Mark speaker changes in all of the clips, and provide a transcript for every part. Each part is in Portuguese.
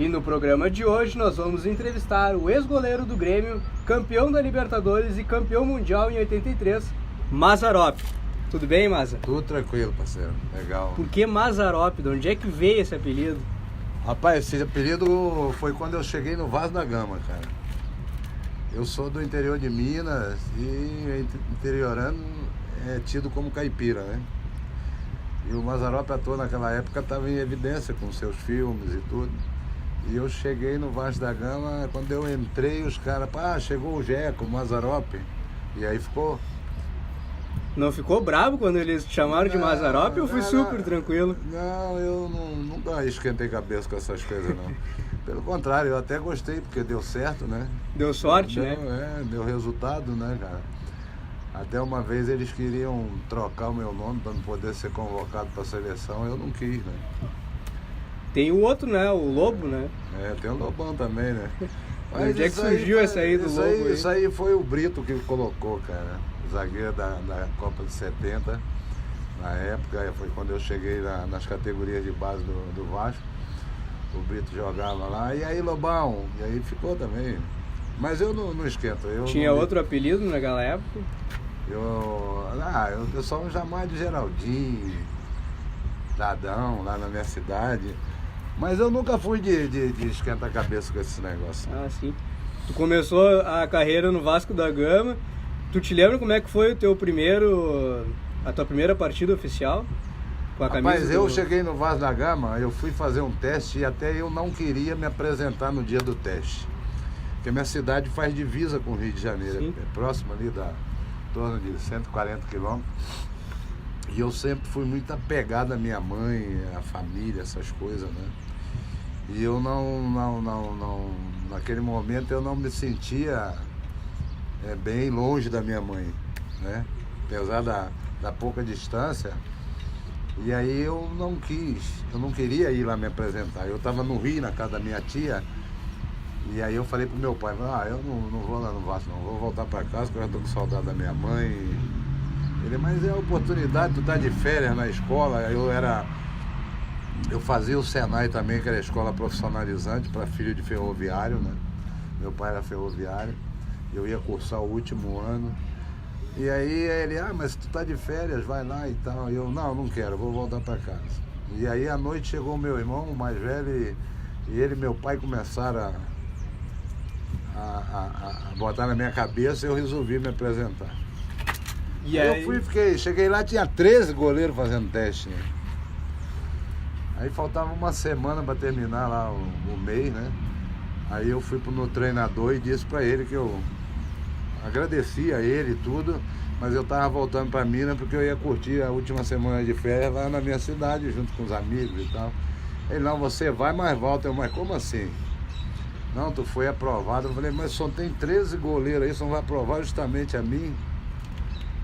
Speaker 1: E no programa de hoje nós vamos entrevistar o ex-goleiro do Grêmio, campeão da Libertadores e campeão mundial em 83, Mazzaropi. Tudo bem, Mazza?
Speaker 2: Tudo tranquilo, parceiro. Legal.
Speaker 1: Por que Mazzaropi? De onde é que veio esse apelido?
Speaker 2: Rapaz, esse apelido foi quando eu cheguei no Vasco da Gama, cara. Eu sou do interior de Minas e interiorano é tido como caipira, né? E o Mazzaropi à toa naquela época estava em evidência com seus filmes e tudo. E eu cheguei no Vasco da Gama, quando eu entrei, os caras, chegou o Jeco, o Mazzaropi. E aí ficou.
Speaker 1: Não ficou bravo quando eles te chamaram de Mazzaropi ou foi super tranquilo?
Speaker 2: Não, eu nunca esquentei cabeça com essas coisas, não. Pelo contrário, eu até gostei, porque deu certo, né?
Speaker 1: Deu sorte, né?
Speaker 2: Deu resultado, né, cara? Até uma vez eles queriam trocar o meu nome para não poder ser convocado para a seleção, eu não quis, né?
Speaker 1: Tem o outro, né? O Lobo, né?
Speaker 2: Tem o Lobão também, né?
Speaker 1: Mas onde é que surgiu essa aí do Lobo?
Speaker 2: Isso aí foi o Brito que colocou, cara. Zagueiro da Copa de 70. Na época, foi quando eu cheguei nas categorias de base do Vasco. O Brito jogava lá. E aí, Lobão? E aí ficou também. Mas eu não esquento.
Speaker 1: Tinha outro apelido naquela época?
Speaker 2: Eu sou um jamais de Geraldinho, Dadão, lá na minha cidade. Mas eu nunca fui de esquentar a cabeça com esse negócio.
Speaker 1: Ah, sim. Tu começou a carreira no Vasco da Gama. Tu te lembra como é que foi a tua primeira partida oficial? Com a camisa?
Speaker 2: Rapaz, eu cheguei no Vasco da Gama, eu fui fazer um teste e até eu não queria me apresentar no dia do teste. Porque minha cidade faz divisa com o Rio de Janeiro,
Speaker 1: sim.
Speaker 2: É próximo ali em torno de 140 quilômetros. E eu sempre fui muito apegado à minha mãe, à família, essas coisas, né? E eu naquele momento eu não me sentia bem longe da minha mãe, né? Apesar da pouca distância. E aí eu não queria ir lá me apresentar. Eu estava no Rio, na casa da minha tia, e aí eu falei pro meu pai, eu não vou lá no Vasco não, vou voltar para casa, porque eu já estou com saudade da minha mãe. Ele, mas é a oportunidade, tu tá de férias na escola. Eu fazia o Senai também, que era a escola profissionalizante para filho de ferroviário, né? Meu pai era ferroviário, eu ia cursar o último ano. E aí ele, mas tu tá de férias, vai lá e tal. E eu, não quero, vou voltar para casa. E aí à noite chegou o meu irmão, o mais velho, e ele e meu pai começaram a botar na minha cabeça e eu resolvi me apresentar.
Speaker 1: E aí?
Speaker 2: Cheguei lá, tinha 13 goleiros fazendo teste, né? Aí faltava uma semana para terminar lá o mês, né? Aí eu fui pro treinador e disse para ele que eu agradecia a ele e tudo, mas eu tava voltando para Minas porque eu ia curtir a última semana de férias lá na minha cidade, junto com os amigos e tal. Ele, não, você vai, mas volta. Eu, mas como assim? Não, tu foi aprovado. Eu falei, mas só tem 13 goleiros aí, você não vai aprovar justamente a mim?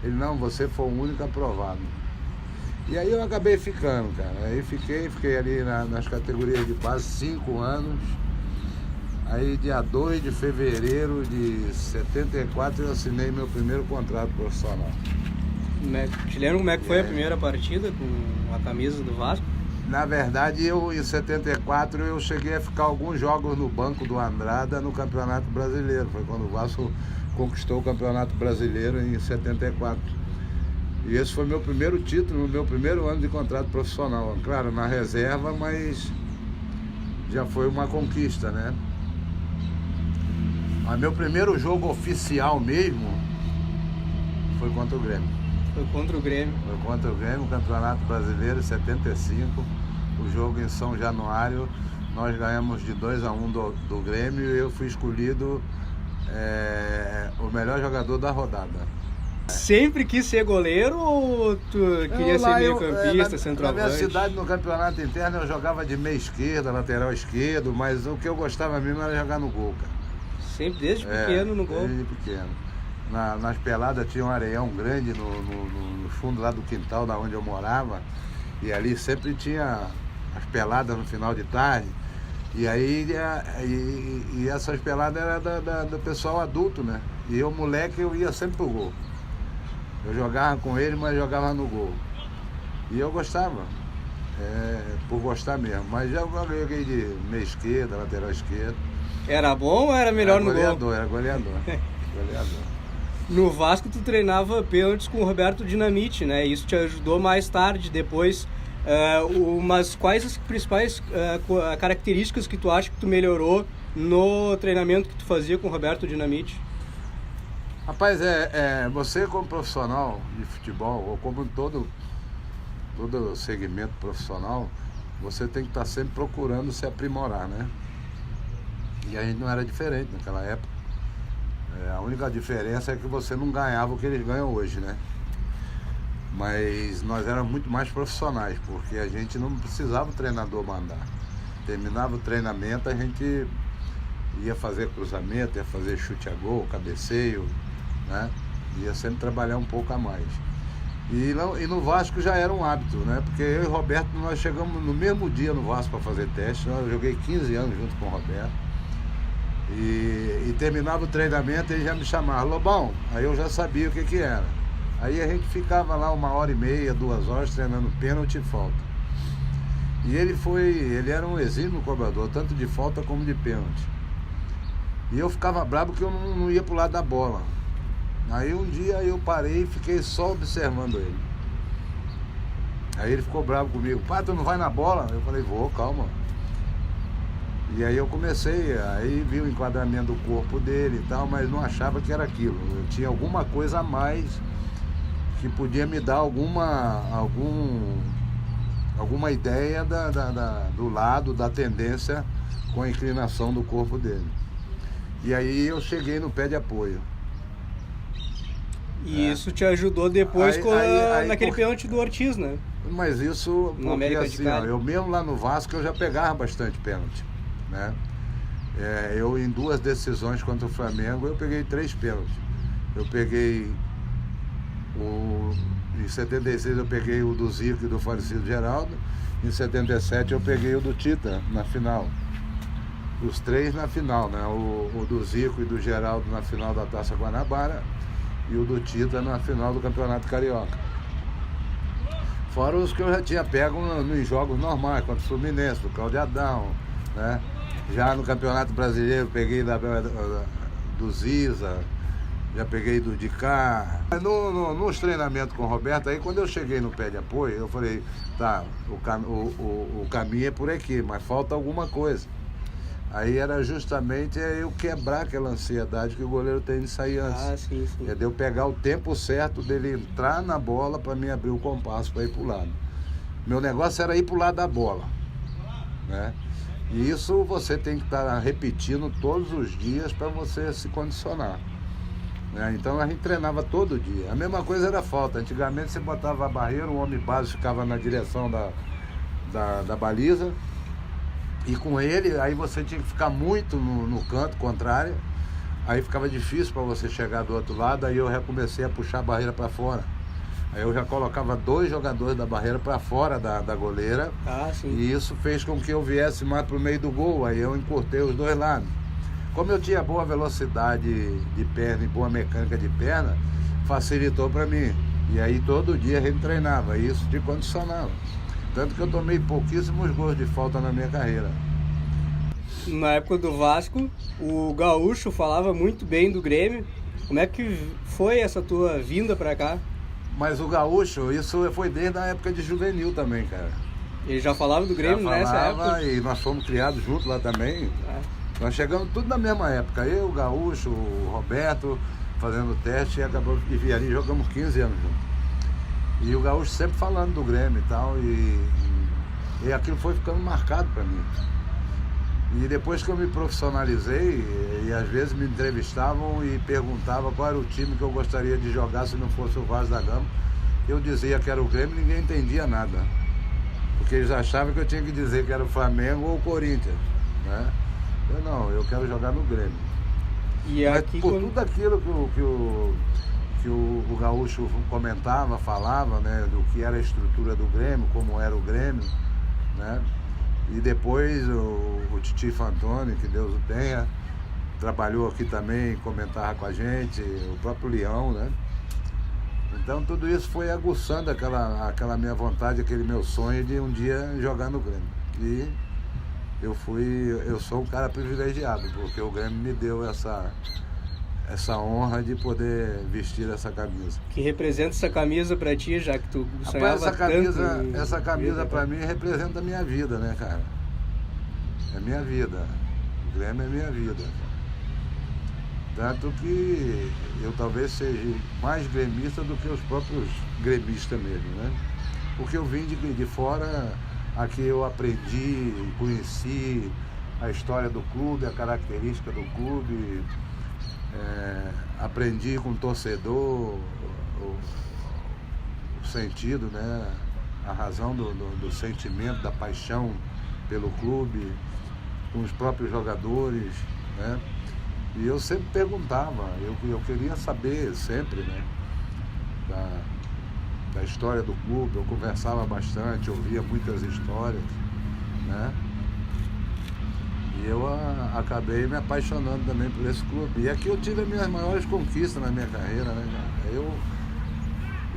Speaker 2: Ele, não, você foi o único aprovado. E aí eu acabei ficando, cara. Aí fiquei ali nas categorias de base 5 anos. Aí dia 2 de fevereiro de 74 eu assinei meu primeiro contrato profissional.
Speaker 1: Te lembra como é que foi a primeira partida com a camisa do Vasco?
Speaker 2: Na verdade, em 74 eu cheguei a ficar alguns jogos no banco do Andrada no Campeonato Brasileiro. Foi quando o Vasco conquistou o Campeonato Brasileiro em 74. E esse foi meu primeiro título, meu primeiro ano de contrato profissional. Claro, na reserva, mas já foi uma conquista, né? Mas meu primeiro jogo oficial mesmo foi contra o Grêmio.
Speaker 1: Foi contra o Grêmio?
Speaker 2: Foi contra o Grêmio, Campeonato Brasileiro, em 75. O jogo em São Januário, nós ganhamos de 2-1 do Grêmio e eu fui escolhido o melhor jogador da rodada.
Speaker 1: Sempre quis ser goleiro ou tu queria ser meio-campista, centroavante?
Speaker 2: Na minha cidade, no campeonato interno, eu jogava de meia esquerda, lateral esquerdo, mas o que eu gostava mesmo era jogar no gol, cara.
Speaker 1: Sempre desde pequeno no gol?
Speaker 2: Desde pequeno. Nas peladas tinha um areião grande no fundo lá do quintal da onde eu morava, e ali sempre tinha as peladas no final de tarde. E aí essas peladas eram do pessoal adulto, né? E eu, moleque, eu ia sempre pro gol. Eu jogava com ele, mas jogava no gol. E eu gostava. por gostar mesmo. Mas já joguei de meia esquerda, lateral esquerda.
Speaker 1: Era bom ou era melhor no gol?
Speaker 2: Era goleador.
Speaker 1: No Vasco tu treinava pênaltis com o Roberto Dinamite, né? Isso te ajudou mais tarde, depois. Mas quais as principais características que tu acha que tu melhorou no treinamento que tu fazia com o Roberto Dinamite?
Speaker 2: Rapaz, você como profissional de futebol, ou como todo segmento profissional, você tem que estar sempre procurando se aprimorar, né? E a gente não era diferente naquela época. A única diferença é que você não ganhava o que eles ganham hoje, né? Mas nós éramos muito mais profissionais, porque a gente não precisava o treinador mandar. Terminava o treinamento, a gente ia fazer cruzamento, ia fazer chute a gol, cabeceio, né? Ia sempre trabalhar um pouco a mais. E no Vasco já era um hábito, né? Porque eu e o Roberto, nós chegamos no mesmo dia no Vasco para fazer teste. Eu joguei 15 anos junto com o Roberto. E terminava o treinamento e ele já me chamava, Lobão, aí eu já sabia o que era. Aí a gente ficava lá 1h30, 2 horas treinando pênalti e falta. E ele era um exímio cobrador, tanto de falta como de pênalti. E eu ficava bravo que eu não ia pro lado da bola. Aí um dia eu parei e fiquei só observando ele. Aí ele ficou bravo comigo, pai, tu não vai na bola? Eu falei, vou, calma. E aí eu comecei, aí vi o enquadramento do corpo dele e tal, mas não achava que era aquilo. Eu tinha alguma coisa a mais que podia me dar alguma ideia do lado, da tendência com a inclinação do corpo dele. E aí eu cheguei no pé de apoio.
Speaker 1: E isso te ajudou depois naquele pênalti do Ortiz, né?
Speaker 2: Mas isso,
Speaker 1: no
Speaker 2: porque
Speaker 1: América
Speaker 2: assim, eu mesmo lá no Vasco eu já pegava bastante pênalti, né? Eu em 2 decisões contra o Flamengo eu peguei 3 pênaltis. Eu peguei em 76 eu peguei o do Zico e do falecido Geraldo. Em 77 eu peguei o do Tita na final. Os 3 na final, né? O do Zico e do Geraldo na final da Taça Guanabara e o do Tita na final do Campeonato Carioca. Fora os que eu já tinha pego nos jogos normais, contra o Fluminense, do Cláudio Adão, né? Já no Campeonato Brasileiro peguei do Ziza, já peguei do Dicá. Nos treinamentos com o Roberto, aí quando eu cheguei no pé de apoio, eu falei, tá, o caminho é por aqui, mas falta alguma coisa. Aí era justamente eu quebrar aquela ansiedade que o goleiro tem de sair antes.
Speaker 1: Sim.
Speaker 2: É de eu pegar o tempo certo dele entrar na bola para me abrir o compasso para ir pro lado. Meu negócio era ir pro lado da bola, né? E isso você tem que estar repetindo todos os dias para você se condicionar, né? Então a gente treinava todo dia. A mesma coisa era falta. Antigamente você botava a barreira, o homem base ficava na direção da baliza. E com ele, aí você tinha que ficar muito no canto contrário, aí ficava difícil para você chegar do outro lado, aí eu já comecei a puxar a barreira para fora. Aí eu já colocava 2 jogadores da barreira para fora da goleira, e isso fez com que eu viesse mais para o meio do gol, aí eu encurtei os 2 lados. Como eu tinha boa velocidade de perna e boa mecânica de perna, facilitou para mim. E aí todo dia a gente treinava, e isso te condicionava. Tanto que eu tomei pouquíssimos gols de falta na minha carreira.
Speaker 1: Na época do Vasco, o Gaúcho falava muito bem do Grêmio. Como é que foi essa tua vinda pra cá?
Speaker 2: Mas o Gaúcho, isso foi desde a época de juvenil também, cara.
Speaker 1: Ele já falava do Grêmio nessa época?
Speaker 2: E nós fomos criados juntos lá também. Nós chegamos tudo na mesma época. Eu, o Gaúcho, o Roberto, fazendo teste, e acabou de vir ali, jogamos 15 anos juntos. E o Gaúcho sempre falando do Grêmio e tal, e aquilo foi ficando marcado para mim. E depois que eu me profissionalizei, e às vezes me entrevistavam e perguntavam qual era o time que eu gostaria de jogar se não fosse o Vasco da Gama, eu dizia que era o Grêmio e ninguém entendia nada. Porque eles achavam que eu tinha que dizer que era o Flamengo ou o Corinthians, né? Eu não, eu quero jogar no Grêmio.
Speaker 1: E
Speaker 2: mas
Speaker 1: aqui
Speaker 2: por tudo aquilo que o Gaúcho comentava, falava, né, do que era a estrutura do Grêmio, como era o Grêmio, né? E depois o Titi Fantoni, que Deus o tenha, trabalhou aqui também, comentava com a gente, o próprio Leão, né? Então tudo isso foi aguçando aquela minha vontade, aquele meu sonho de um dia jogar no Grêmio. E eu sou um cara privilegiado, porque o Grêmio me deu essa honra de poder vestir essa camisa.
Speaker 1: Que representa essa camisa pra ti, já que tu sonhava
Speaker 2: essa camisa pra mim representa a minha vida, né, cara? É minha vida. O Grêmio é minha vida. Tanto que eu talvez seja mais gremista do que os próprios gremistas mesmo, né? Porque eu vim de fora, aqui eu aprendi, conheci a história do clube, a característica do clube, aprendi com o torcedor o sentido, né? A razão do sentimento, da paixão pelo clube, com os próprios jogadores, né? E eu sempre perguntava, eu queria saber sempre, né, da história do clube, eu conversava bastante, ouvia muitas histórias, né? E eu acabei me apaixonando também por esse clube. E aqui eu tive as minhas maiores conquistas na minha carreira, né, cara?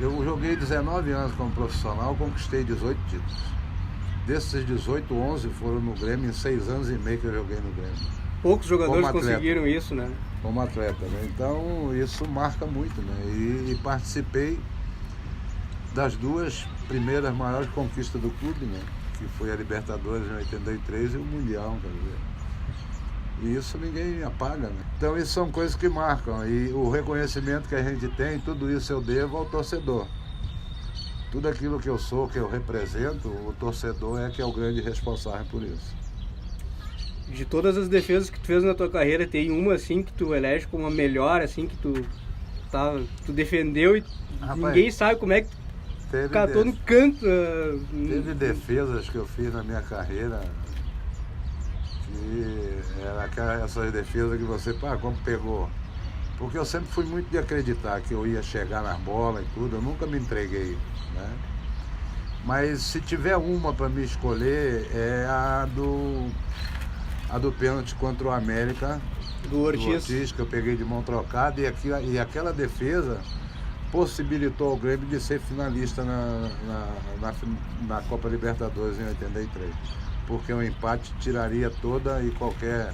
Speaker 2: Eu joguei 19 anos como profissional, conquistei 18 títulos. Desses 18, 11 foram no Grêmio, em 6 anos e meio que eu joguei no Grêmio.
Speaker 1: Poucos jogadores conseguiram isso, né?
Speaker 2: Como atleta, né? Então isso marca muito, né? E participei das duas primeiras maiores conquistas do clube, né? Que foi a Libertadores em 83 e o Mundial, quer dizer. E isso ninguém apaga, né? Então isso são coisas que marcam. E o reconhecimento que a gente tem, tudo isso eu devo ao torcedor. Tudo aquilo que eu sou, que eu represento, o torcedor é que é o grande responsável por isso.
Speaker 1: De todas as defesas que tu fez na tua carreira, tem uma assim que tu elege como a melhor, assim, que tu defendeu e rapaz, ninguém sabe como é que tu catou no canto.
Speaker 2: Teve defesas que eu fiz na minha carreira que era essas defesas que você, como pegou? Porque eu sempre fui muito de acreditar que eu ia chegar nas bolas e tudo, eu nunca me entreguei, né? Mas se tiver uma para me escolher, é a do pênalti contra o América,
Speaker 1: do Ortiz,
Speaker 2: que eu peguei de mão trocada, e aquela defesa possibilitou ao Grêmio de ser finalista na Copa Libertadores em 83, porque o empate tiraria toda e qualquer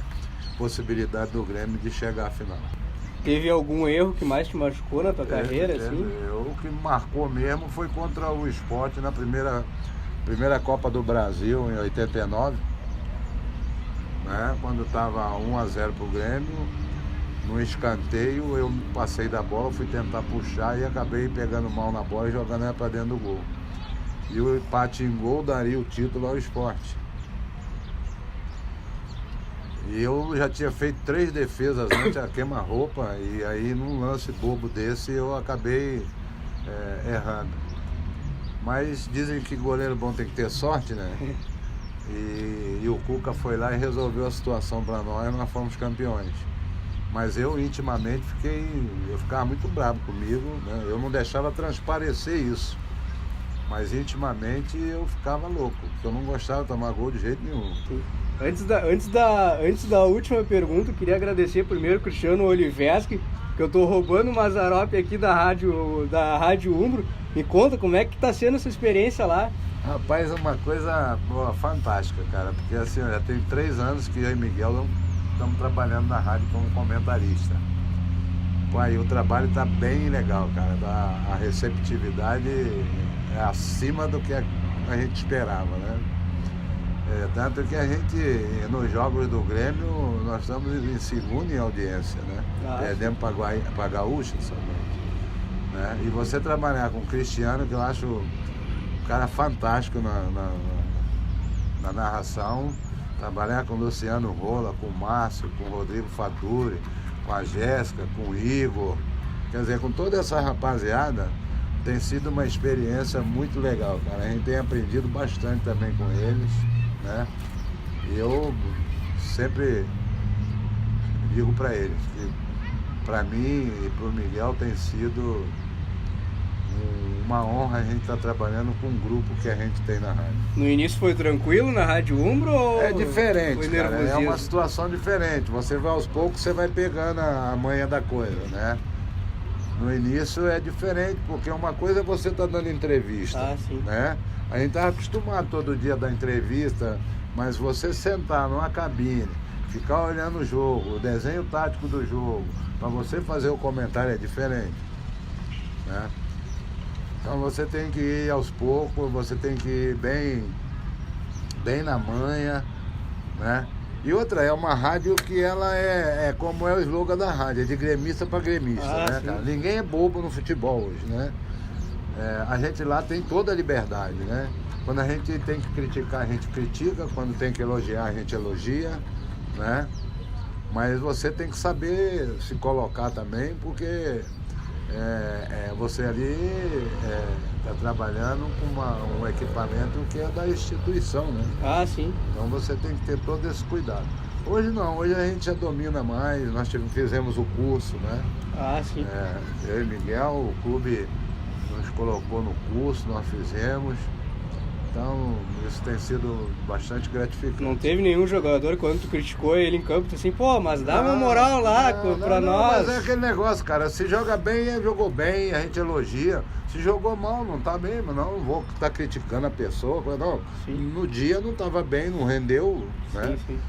Speaker 2: possibilidade do Grêmio de chegar à final.
Speaker 1: Teve algum erro que mais te machucou na tua carreira? Assim?
Speaker 2: O que me marcou mesmo foi contra o Sport na primeira Copa do Brasil em 89, né? Quando estava 1-0 para o Grêmio, no escanteio eu passei da bola, fui tentar puxar e acabei pegando mal na bola e jogando ela para dentro do gol. E o empate em gol daria o título ao Sport. E eu já tinha feito 3 defesas antes, a queima-roupa, e aí num lance bobo desse eu acabei errando. Mas dizem que goleiro bom tem que ter sorte, né? E o Cuca foi lá e resolveu a situação para nós fomos campeões. Mas eu intimamente eu ficava muito bravo comigo, né? Eu não deixava transparecer isso. Mas intimamente eu ficava louco, porque eu não gostava de tomar gol de jeito nenhum.
Speaker 1: Antes da última pergunta, eu queria agradecer primeiro o Cristiano Oliveski, que eu tô roubando o Mazzaropi aqui da Rádio Umbro. Me conta como é que tá sendo essa experiência lá.
Speaker 2: Rapaz, é uma coisa fantástica, cara, porque assim, já tem 3 anos que eu e Miguel estamos trabalhando na rádio como comentarista. Aí o trabalho está bem legal, cara, a receptividade é acima do que a gente esperava, né? Tanto que a gente, nos jogos do Grêmio, nós estamos em segundo em audiência, né? Perdemos para a Gaúcha somente, né? E você trabalhar com o Cristiano, que eu acho um cara fantástico na narração, trabalhar com o Luciano Rola, com o Márcio, com o Rodrigo Faturi, com a Jéssica, com o Igor, quer dizer, com toda essa rapaziada, tem sido uma experiência muito legal, cara. A gente tem aprendido bastante também com eles, né? E eu sempre digo para eles que para mim e para o Miguel tem sido uma honra a gente estar trabalhando com um grupo que a gente tem na rádio.
Speaker 1: No início foi tranquilo na Rádio Umbro ou
Speaker 2: é diferente, cara, é uma situação diferente. Você vai aos poucos, você vai pegando a manha da coisa, né? No início é diferente, porque uma coisa é você estar dando entrevista,
Speaker 1: sim.
Speaker 2: né? A gente está acostumado todo dia a dar entrevista, mas você sentar numa cabine, ficar olhando o jogo, o desenho tático do jogo, para você fazer o comentário é diferente, né? Então você tem que ir aos poucos, você tem que ir bem na manha, né? E outra, é uma rádio que ela é como é o slogan da rádio, é de gremista para gremista, né, cara? Ninguém é bobo no futebol hoje, né? A gente lá tem toda a liberdade, né? Quando a gente tem que criticar, a gente critica, quando tem que elogiar, a gente elogia, né? Mas você tem que saber se colocar também, porque você ali está trabalhando com um equipamento que é da instituição, né?
Speaker 1: Sim.
Speaker 2: Então você tem que ter todo esse cuidado. Hoje não, hoje a gente já domina mais, nós fizemos o curso, né?
Speaker 1: Sim.
Speaker 2: Eu e Miguel, o clube nos colocou no curso, nós fizemos. Então, isso tem sido bastante gratificante.
Speaker 1: Não teve nenhum jogador, quando tu criticou ele em campo, tu assim, pô, mas dá uma moral lá pra nós.
Speaker 2: Mas é aquele negócio, cara, se joga bem, jogou bem, a gente elogia. Se jogou mal, não tá bem, mas não vou estar criticando a pessoa. Não, no dia não estava bem, não rendeu, né?
Speaker 1: Sim.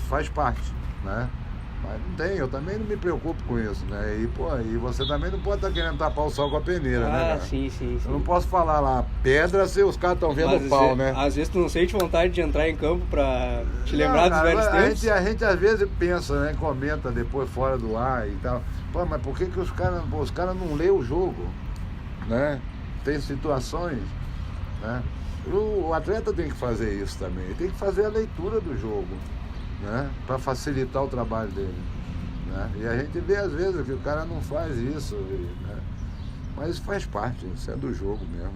Speaker 2: Faz parte, né? Mas não tem, eu também não me preocupo com isso, né? E você também não pode estar querendo tapar o sol com a peneira, né, cara?
Speaker 1: Sim.
Speaker 2: Eu não posso falar lá, pedra, se os caras estão vendo o pau, né?
Speaker 1: Às vezes tu não sente vontade de entrar em campo pra te lembrar dos velhos tempos.
Speaker 2: A gente às vezes pensa, né? Comenta depois fora do ar e tal. Pô, mas por que os caras não lêem o jogo, né? Tem situações, né? O atleta tem que fazer isso também. Ele tem que fazer a leitura do jogo, né? Para facilitar o trabalho dele, né? E a gente vê às vezes que o cara não faz isso, né? Mas isso faz parte, isso é do jogo mesmo.